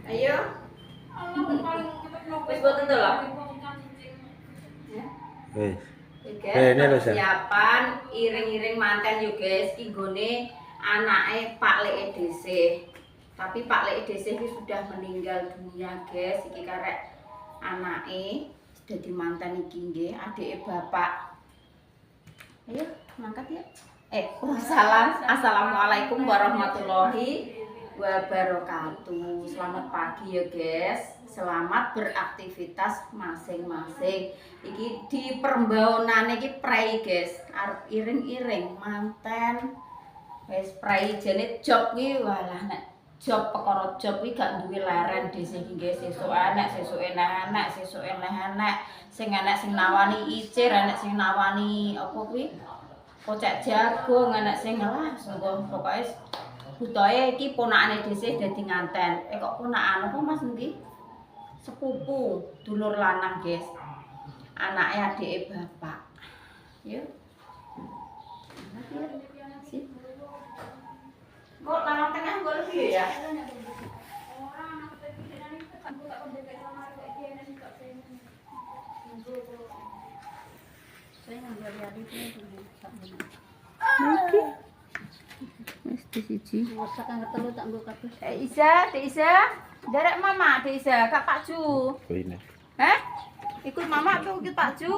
Ayo. Wis boten to lho. Wis. Ini persiapan iring-iring manten yo guys, iki nggone anake Pak Lek EDC. Tapi Pak Lek EDC iki sudah meninggal dunia guys, iki karek anake dadi manten iki nggih, adike bapak. Ayo, mangkat ya. Salam. Assalamualaikum warahmatullahi wabarakatuh. Selamat pagi ya guys. Selamat beraktivitas masing-masing. Iki di perembaonan iki prei guys. Arep iring-iring manten. Wis prei jane job kuwi walah nek job perkara job kuwi gak duwe leren dhisik iki guys. Sesuk enek, sesuk enek, sesuk enek. Sing enek sing nawani icir, enek sing nawani apa kuwi? Kocek jagung, enek sing lah sungguh pokoke butoe iki ponakane dhisik dadi nganten. Kok ponakan apa Mas endi? Sepupu, dulur lanang, guys. Anake adike bapak. Yuk. Kok lanang tengah kok lebih ya? Oke. Wis siji. Isa, derek mama, Isa, Kak Pak Ju. Kuliner. Hah? Ikut mama tuh ikut Pak Ju.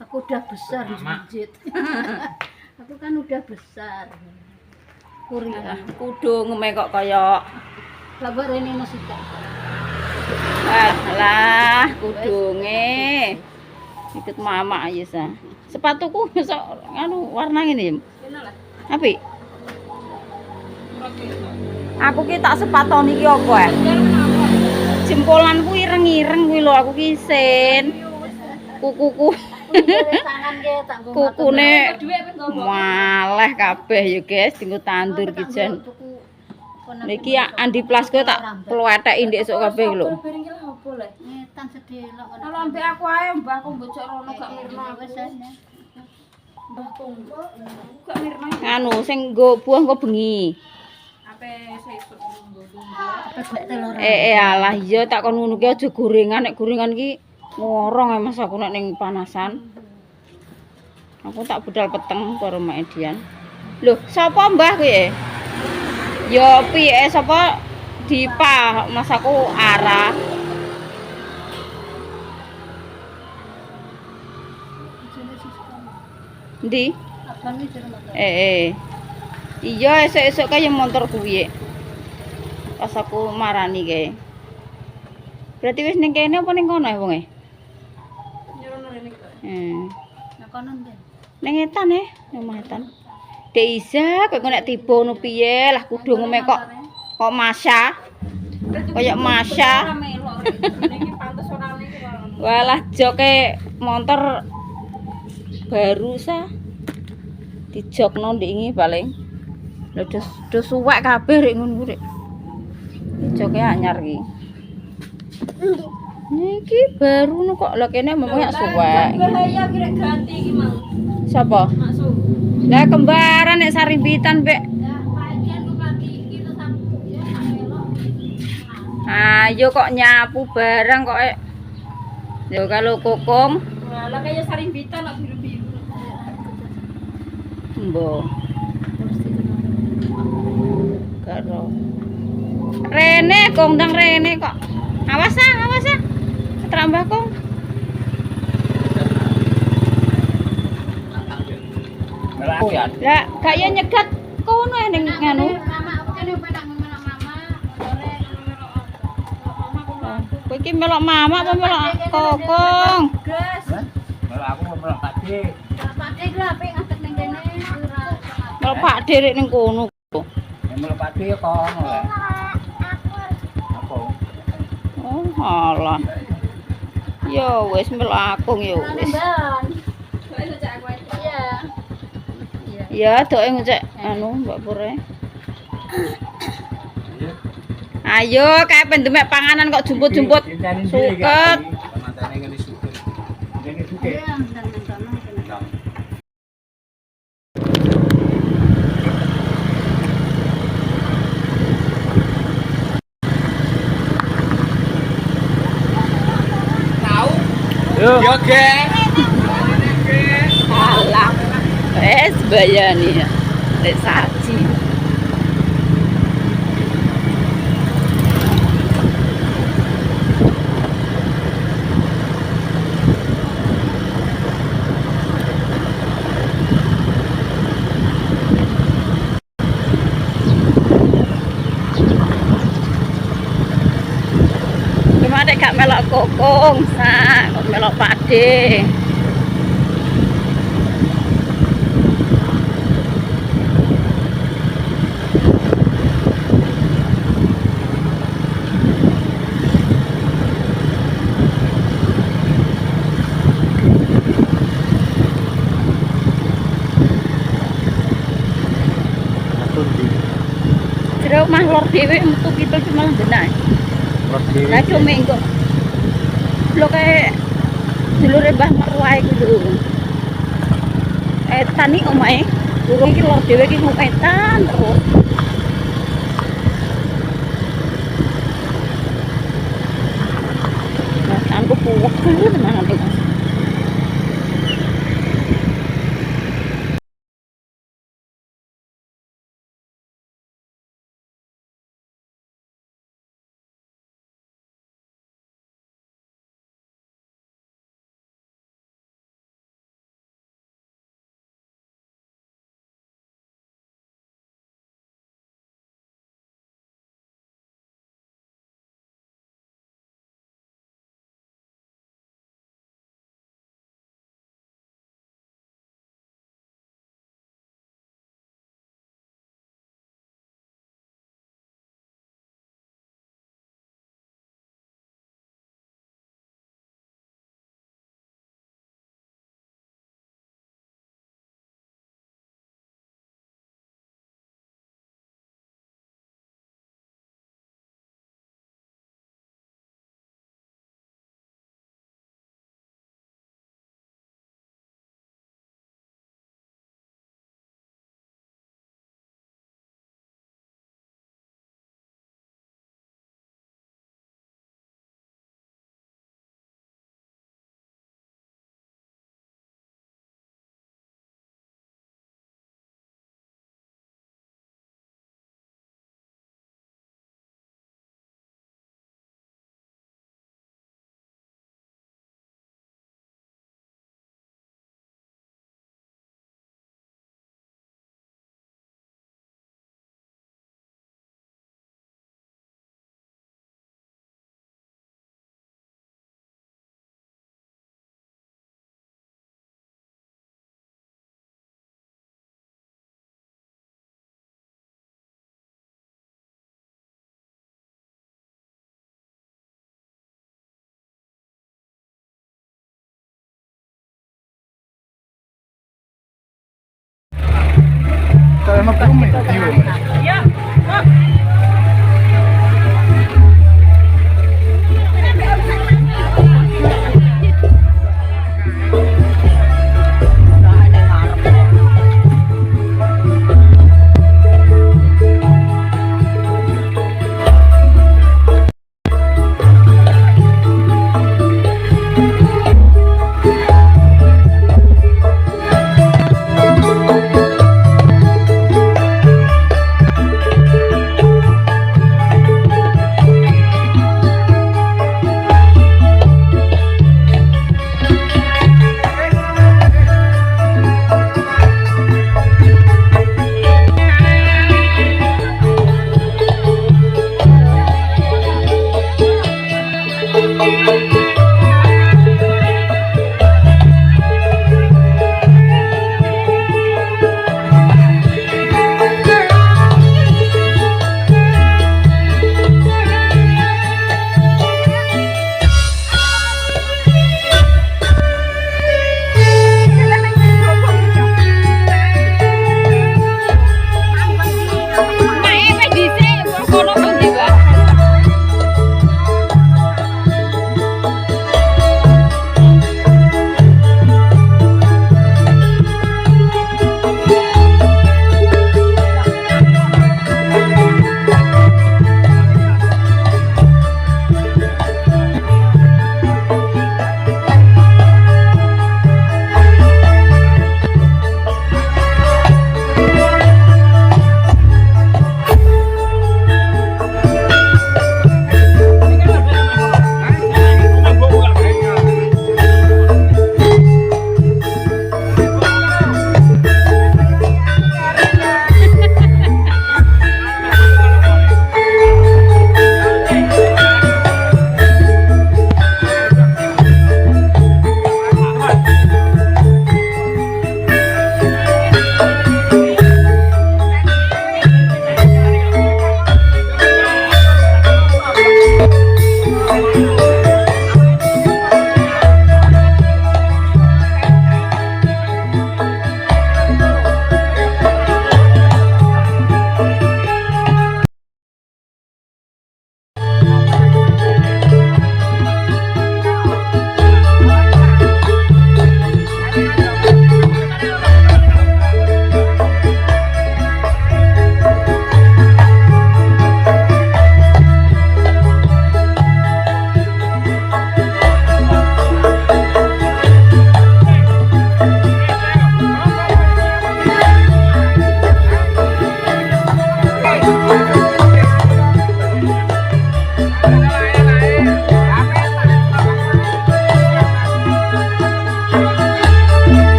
Aku udah besar di masjid. Aku kan udah besar. Kuliah. Kudu ngeme kok kaya Labar ini masih tak. alah, kudunge. Ikut mama aja sa. Sepatuku besok anu warna ngene. Apik. Aku ki tak sepatoni ki apa ya? Jempolanku ireng-ireng kuwi lho aku ki isin. Kukuku. Kukune maleh kabeh ya guys, tinggo tandur ki jan. Niki Andi Plasco tak pluetheki ndek esuk kabeh lho. Ngetan sedih lho. Kalau ambek aku ae mbahku mbocok rono gak mirna wis. Mbahku gak mirna. Anu sing nggo buah engko bengi. Ape sesuk nggo. Alah iya tak kon ngono ki aja gorengan, nek gorengan ki ngorong Mas aku nek ning panasan. Aku tak budal peteng karo Mak Edian. Lho, sapa Mbah kuwi? Ya piye sapa Dipa, Mas aku arah. Ndi? Iya esuk-esuk kaya motor kuwi. Pas aku marani kae. Berarti wis ning kene apa ning kono ya wonge? Nyerono rene kok. Nah kono ndi? Ning etan omah etan. Deiza kok nek tiba ngono piye lah kudu ngome kok Masya. Kayak Masya. Walah joke motor baru sa. Dijokno ndek iki paling. Lho dos suwek kabeh rek ngono rek. Joke anyar iki. Niki baru kok lho kene memang suwek. Bahaya kira ganti iki mau. Sapa? Masuk. Lah kembaran nek Sarimbitan, Mbak. Ayo kok nyapu barang kok yo kalau kokong. Lah kaya Sarimbitan kok biru-biru. Mbok. Karo. Rene kondang Rene kok. Awas ah. Terambah kong. Lah kaya nyegat kono ning nganu. Mama aku kene pedak melok mama. Kowe iki melok mama apa melok kokong? Gas. Kalau aku melok Pakde. Pakde ku ape ngadeg ning kene. Melok Pak Derek ning kono. Melok Pakde kok oleh. Apa? Oh, alah. Ya wis melok akung ya wis. Ya, doe ngecek anu Mbak Pure. Ayo kae pendemek panganan kok jumput-jumput. Suket. Mantane ngene suket. Ngene suket. Yo, Gek. Alah. Wes bayani ya. Lek saji. Gimana gak melok kokong, kok melok pade. Jeruk mah lor dhewe metu kita cuma benar. Lah cuma engko. Lho kayak dulure Mbah Marwah iku lho. Etan iki omahe. Durung iki lor dhewe iki etan terus. Nah, aku puwek tenan iki. Kalau mau Ya.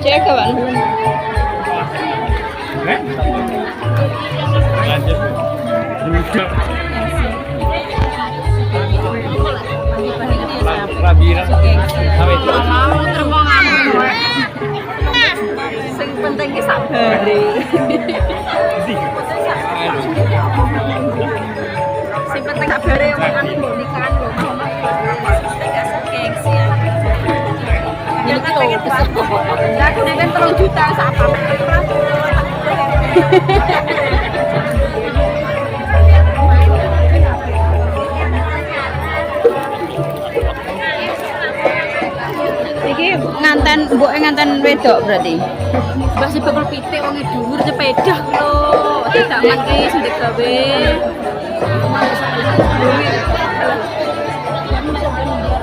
Cek kawan. Sing penting ki sabare. Sing penting sabare omongan nikahan lho. Gengsi. Ya kan pengen besok. Ya aku kan 3 juta apa. Iki nganten wedok berarti. Mbak sing bakal pitik wong dhuwur sepeda lho. Tidak mangke sing digawe.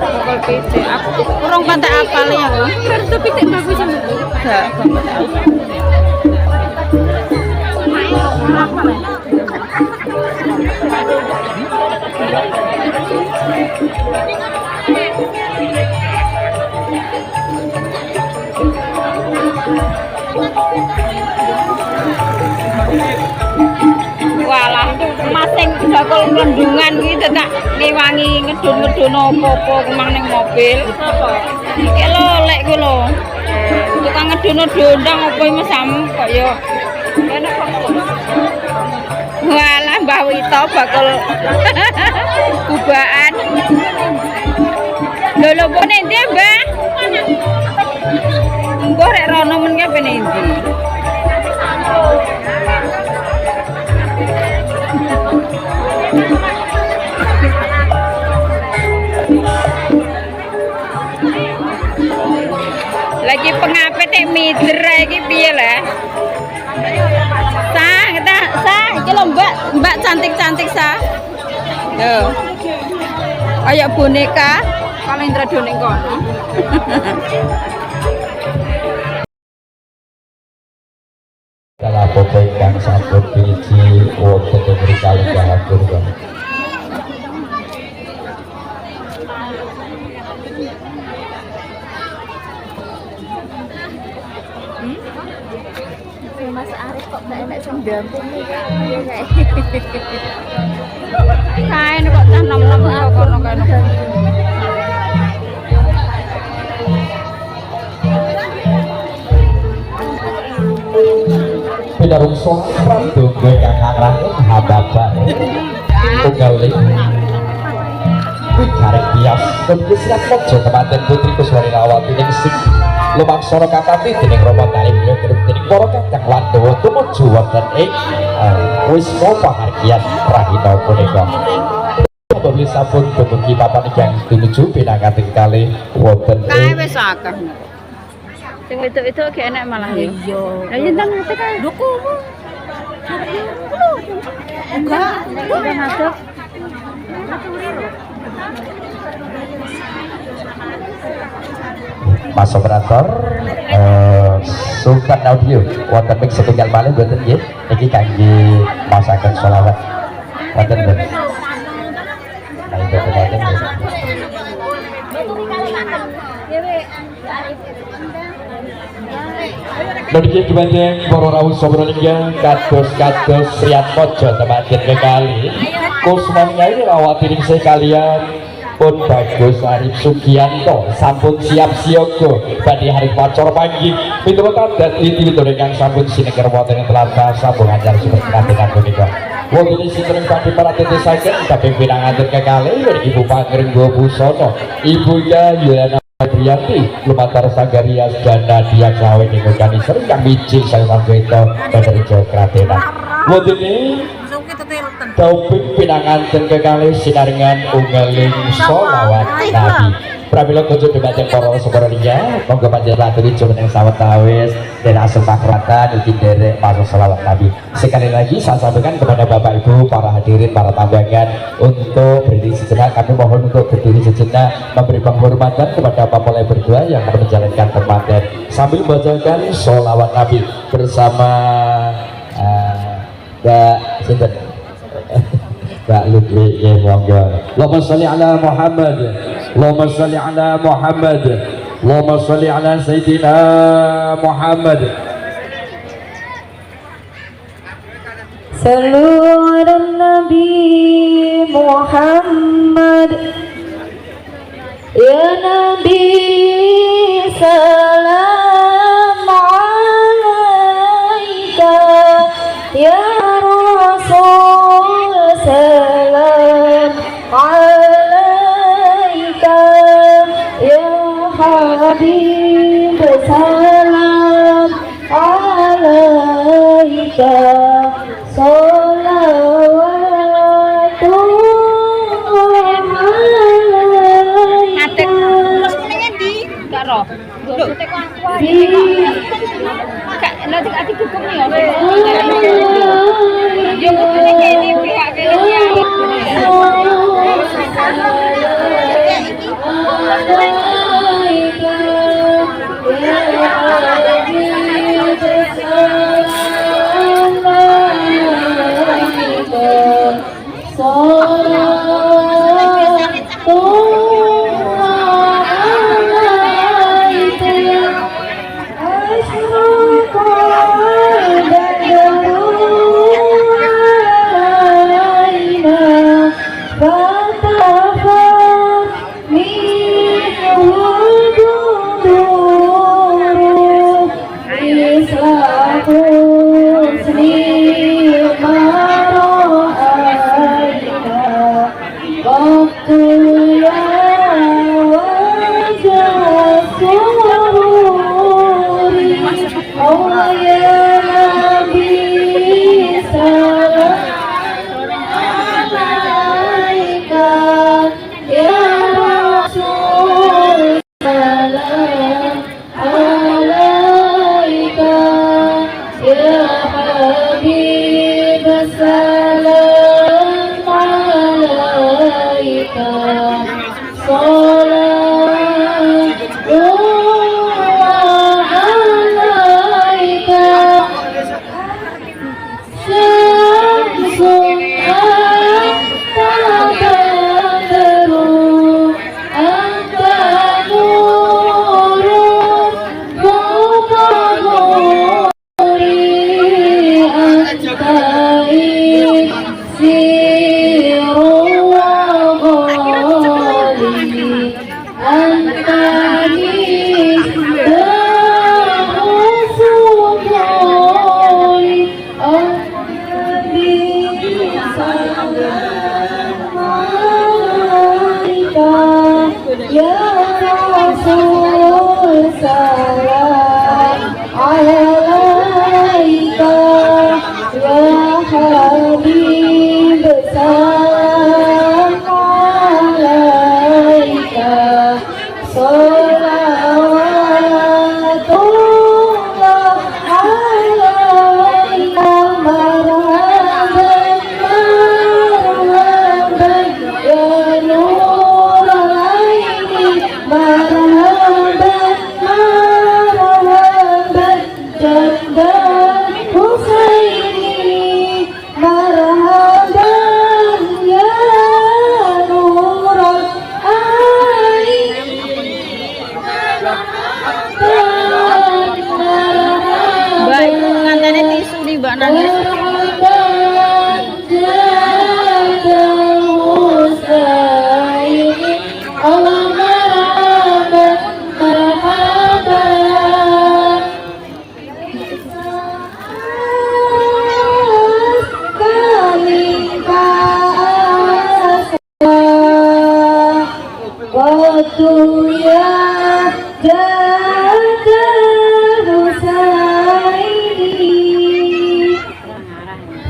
Bakal pitik. Aku kurang pantek apal ya, Bang. Kerto pitik bagus sama. Enggak, walah, masing bakul mlendungan iki tak ngewangi ngedun-ngedun apa-apa kemang ning mobil. Apa? Iki lho lek ku lho. Tukang ngedun-ngedun ndang apa mesam kok ya. Enak kok. Walah Mbah Wito bakul kubaan. Lho pone ndi, Mbah? Mbah rek rono men kene ndi? Lagi pengapit mider iki piye lah? Sah, iki lho Mbak cantik-cantik sah. Yo. Kayak boneka paling rada ning kono. Kalau foto yang sampun biji wonten ing kali bahadur kan. Mas Arif kok gak enak sing dampingi piye kae. Kae kok cah nom-nom kono kono. Pinarung sopan tunggu kakak rangin hababak tunggal Karek bias tentu siap mojo kematen putri Kuswarinawati ning sing lumaksana kapati dening Rama Tarim ya dening para kakang Wandawa tumuju wonten ing Wisma Pahargyan Rahina punika. Bapak sampun dumugi papan ingkang tumuju pinanganten kalih wonten Kae ing wis akeh. Sing wedok-wedok gak enak malah ya. Iya. Lah yen nang ngene kae. Lho kuwi. Enggak, udah masuk. Mas operator Sultan audio wonten mix setunggal malih boten nggih niki kangge masaken selawat wonten boten. Nah itu boten nggih. Niki dibanding para rawuh sabrolingga kados-kados Riyad Mojo tematin kekali Kusmaniyai rawati ning sekalian pun Bagus Arif Sugianto sampun siap siaga badhe hari pacar pagi miturut adat wiwit ingkang sampun sineker wonten ing tlatah sampun ajar super katenan punika wonten sinten badhe paratetesaken kabeh pinanganten kekalih Ibu Pangrenggo Busana Ibu Yayana Adrianti lumatar Sagarias dan Nadia Klawen ing organisasi kang mijil saya mangketa badhe Jawa Kratenan wonten Taufik pinanganten kekalih sinaringan unggaling sholawat Nabi. Pramila kunjuk dumateng para semoga monggo panjenengan aturi jumeneng sawetawis dan asal makratan ugi derek masuk sholawat Nabi. Sekali lagi saya sampaikan kepada Bapak Ibu para hadirin para tambangan untuk berdiri sejenak. Kami mohon untuk berdiri sejenak memberi penghormatan kepada Mempelai berdua yang akan menjalankan tematen sambil membacakan sholawat Nabi bersama Mbak Sinten Mbak Lutfi ya monggo. Allahumma sholli ala Muhammad, Allahumma sholli ala Muhammad, Allahumma sholli ala Sayyidina Muhammad. Sallu ala Nabi Muhammad. Ya Nabi salam alaika, ya Rasul salam alaika, ya Habib salam alaika.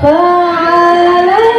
فعلى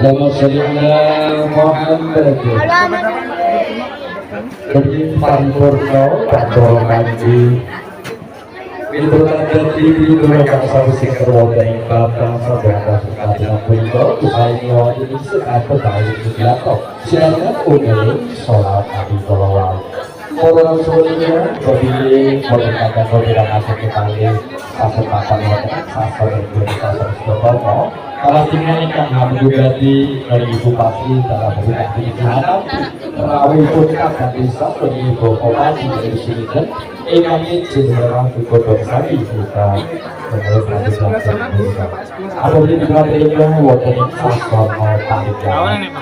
Allahumma sholli ala Muhammad. Beri paripurna Pandoro Kanji Pintu terjadi pintu yang sawisi kerwada yang batang sabda sukatina punika usai nyawa ini sekata tahu sugilato silakan unggul sholat nabi sallallahu orang sebelumnya berdiri mengatakan berbeda masuk ke kali sasar makan wajah sasar yang berada sasar sedotomo kalau tinggal ikan hamdu berarti dari ibu pasti dalam berbeda di sana rawi pun akan bisa beribu komasi dari sini kan ini jenderal Godong Sari kita menurut ada di belakang wajah sasar mau tarik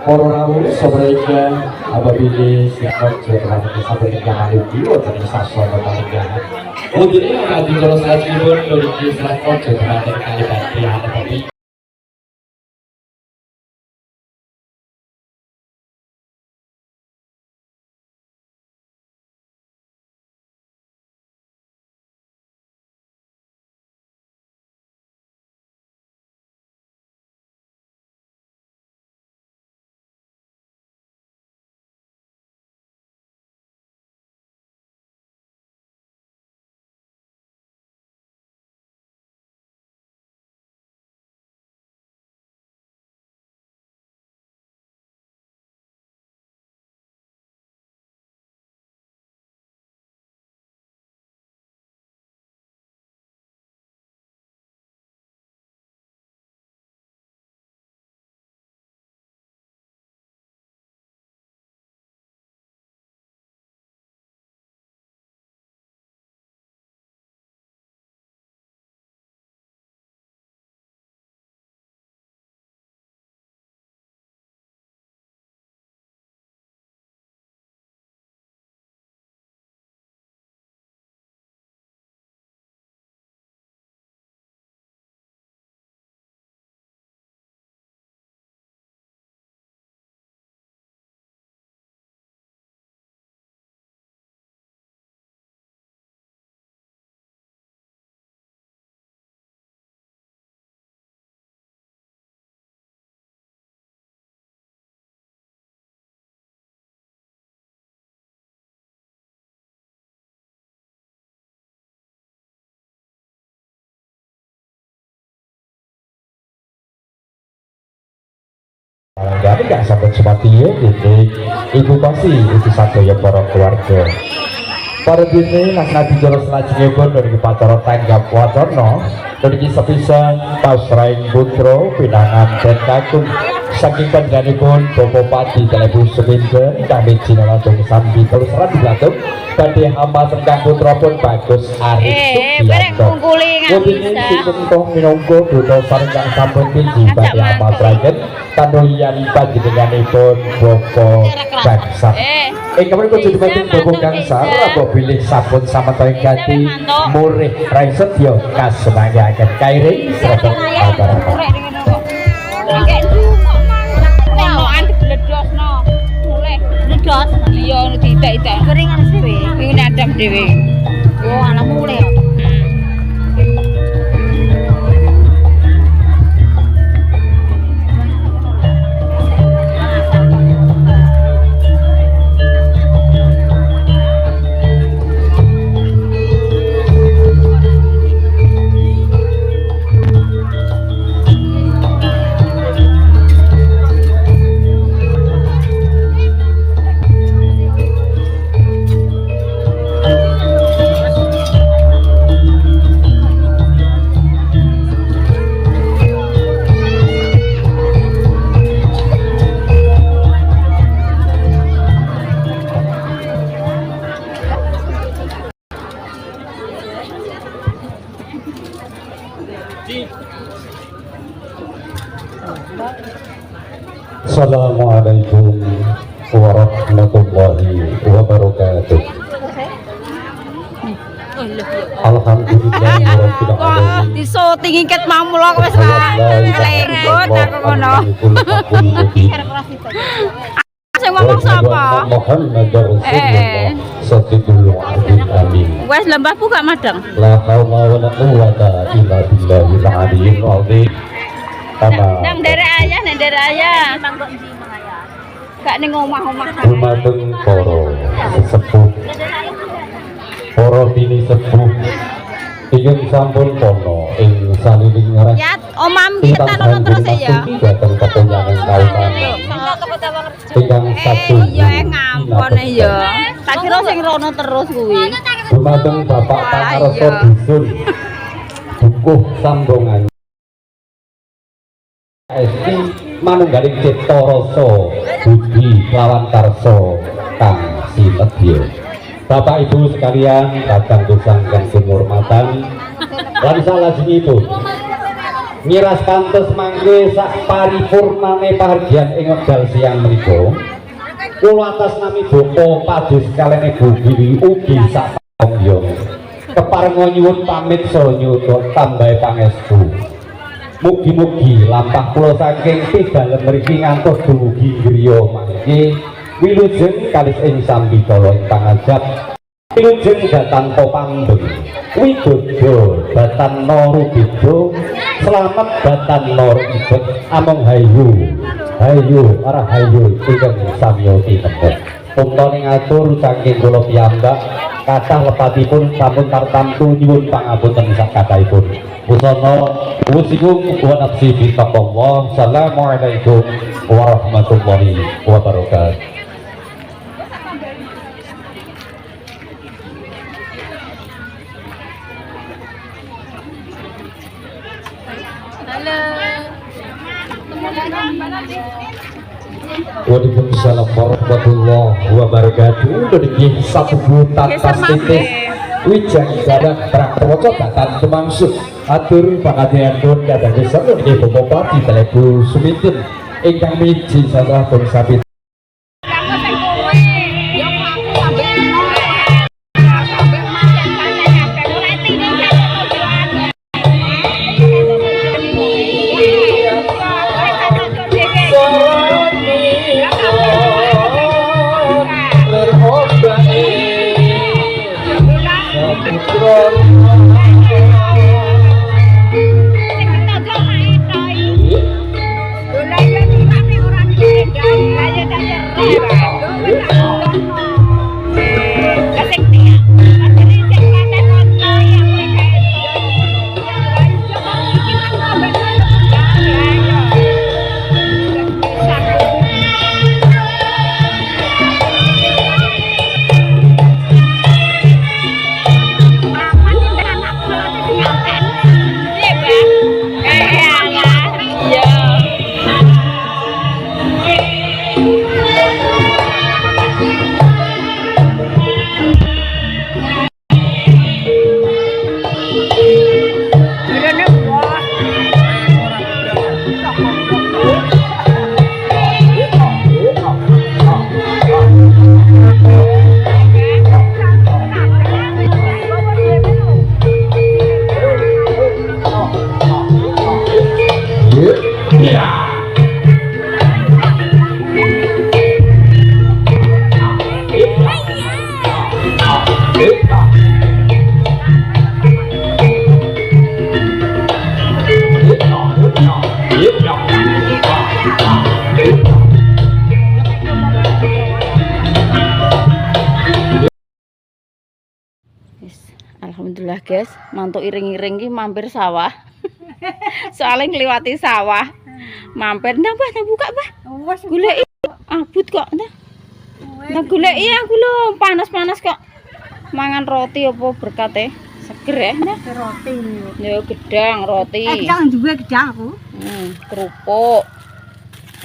Orang sebenarnya apabila siapa yang sampai ke hari itu atau sasar berbagai mungkin akan dijelaskan lagi dari kisah kocok terakhir kali pasti ada tapi jadi gak sampai seperti ini ibu pasti itu satu ya para keluarga para dini nak nabi joros lajengnya pun dari pacara tanggap wajarno dari sepisan pasrain putro pinangan dan kakung saking pandanipun Bopo Pati Telebu Seminten kami Cina langsung sambil terus radu langsung tadi hamba sengkang putra pun bagus Arif Subianto wadini sintung minungko duto sarengkang sampun tinggi bagi hamba dragon kanulian panjenenganipun Bopo Gangsar kemarin kau jadi penting Bopo Gangsar apabila sampun sama toing ganti murih rai setyo kasenangnya akan kairing serta agar-agar iya ono diidak-idak keringan dhewe iki nadam dhewe oh ana mulai Assalamualaikum warahmatullahi wabarakatuh. Alhamdulillahirabbil alamin. Disoting iket mamula wis lenggot aku ngono. Sing ngomong sapa? Muhammadar Rasulullah sallallahu alaihi wasallam. Wes lembahku gak madang. La haula wala quwwata illa billahil aliyyil azim. Nang derek ayah, nang derek ayah. Gak ning omah-omah. dumateng para sesepuh para bini sepuh ingkang sampun kono ing saliling ras Ya, omam ki tanono terus ya. dateng ketonyaning kautan ingkang satu Iya ngampun ya. Tak kira sing rono terus kuwi. dumateng Bapak Pangarsa Dusun Dukuh Sambongan Esti manunggaling cipta rasa budi lawan karsa kang sinebya. Bapak Ibu sekalian, kadang disangkan kehormatan lan salajengipun miras pantes mangke sak paripurnane pahargyan ing wekdal siang menika kula atas nami Bapak Padus kaliyan Ibu Giwi ugi sak panjenengan keparenga nyuwun pamit saha nyuwun tambahe pangestu. Mugi-mugi lampah kula saking pidalen mriki ngantos dumugi griya mangke wilujeng kalis ing sambikala pangajap wilujeng datan popandeng widodo datan norubida selamat datan noribet among hayu hayu arah hayu ingkang samya tinebet puntane ngatur saking kula piyambak kathah lepatipun sampun tartamtu nyuwun pangapunten sakatahipun usana wusikum wa nafsi bi taqwa. Assalamualaikum warahmatullahi wabarakatuh. Waalaikumsalam warahmatullahi wabarakatuh. Niki satu bulan pastitis wijang dadak prakwoco datan kemangsud atur pangadian pun kadang seru niki Bapak di Telebu Suminten ingkang miji salah pun sabit Alhamdulillah guys, mantuk iring-iring ki mampir sawah. Soalnya ngliwati sawah. Mampir nang Mbah, nang buka Mbah. Goleki abut kok. Nang goleki aku lho, panas-panas kok. Mangan roti apa berkate? Seger ya, nah. Roti. Ya gedang roti. Gedang duwe gedang aku. Kerupuk.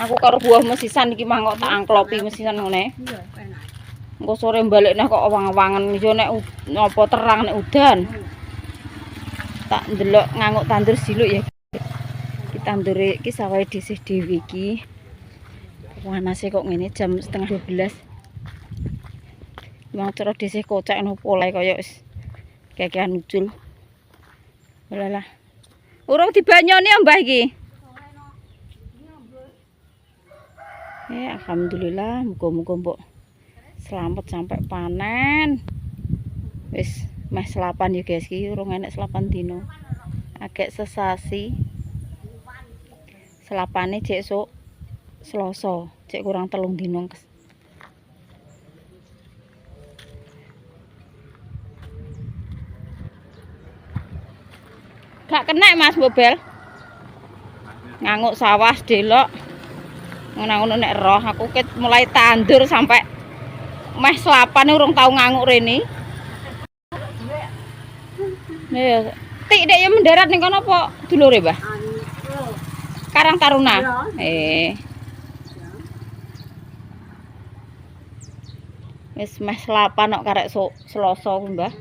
Aku karo buah mesisan iki mah kok tak angklopi mesisan ngene. Iya, enak. Engko sore balik nah kok wangen-wangen yo nek napa terang nek udan. Tak ndelok nganguk tandur siluk ya. Iki tandure iki sawahe dhisih dhewe iki. Panase kok ngene jam setengah 12. Wong cara dhisih kocak nopo lae kaya wis kekean ucul. Walah. Urung dibanyoni ya Mbah iki. Alhamdulillah, muga-muga mbok selamat sampai panen. Wis meh selapan ya guys, iki urung enek selapan dino. Agak sesasi. Selapane cek esuk Selasa, cek kurang 3 dino. Gak kena Mas Bobel. Nganguk sawah delok. Ngono-ngono nek roh aku ket mulai tandur sampai meh selapan urung tau nganguk rene. Ya, Tik dek ya mendarat ning kono apa dulure, Mbah? Karang Taruna. Wis meh selapan kok karek Selasa kuwi, Mbah.